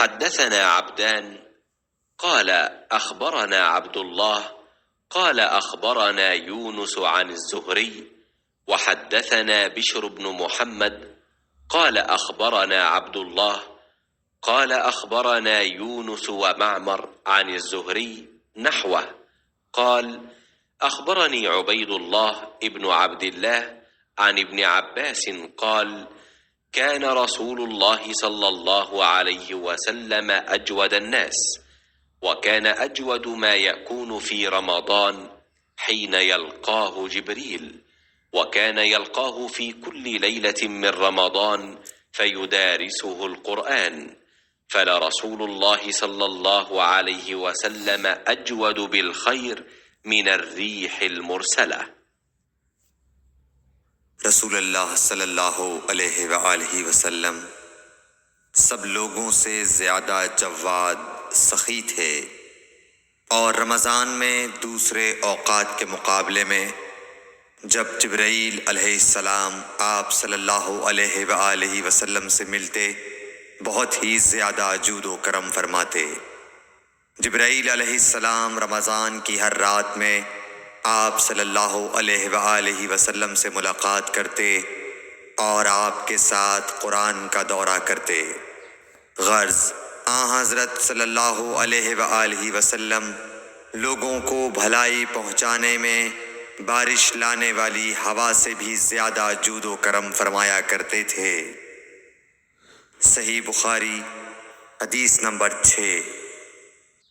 حدثنا عبدان قال أخبرنا عبد الله قال أخبرنا يونس عن الزهري وحدثنا بشر بن محمد قال أخبرنا عبد الله قال أخبرنا يونس ومعمر عن الزهري نحوه قال أخبرني عبيد الله ابن عبد الله عن ابن عباس قال كان رسول الله صلى الله عليه وسلم أجود الناس، وكان أجود ما يكون في رمضان حين يلقاه جبريل، وكان يلقاه في كل ليلة من رمضان فيدارسه القرآن، فلرسول الله صلى الله عليه وسلم أجود بالخير من الريح المرسلة۔ रसूल अल्लाह सल्लल्लाहु अलैहि वआलिहि वसल्लम सब लोगों से ज़्यादा जवाद सखी थे और रमज़ान में दूसरे औक़ात के मुकाबले में जब जिब्राईल अलैहिस्सलाम आप सल्लल्लाहु अलैहि वआलिहि वसल्लम से मिलते बहुत ही ज़्यादा जूद व करम फरमाते। जिब्राईल अलैहिस्सलाम रमज़ान की हर रात में आप सल्लल्लाहु अलैहि वसल्लम से मुलाकात करते और आपके साथ कुरान का दौरा करते। गर्ज़ हज़रत सल्लल्लाहु अलैहि वसल्लम लोगों को भलाई पहुँचाने में बारिश लाने वाली हवा से भी ज़्यादा जूद व करम फरमाया करते थे। सही बुखारी हदीस नंबर 6।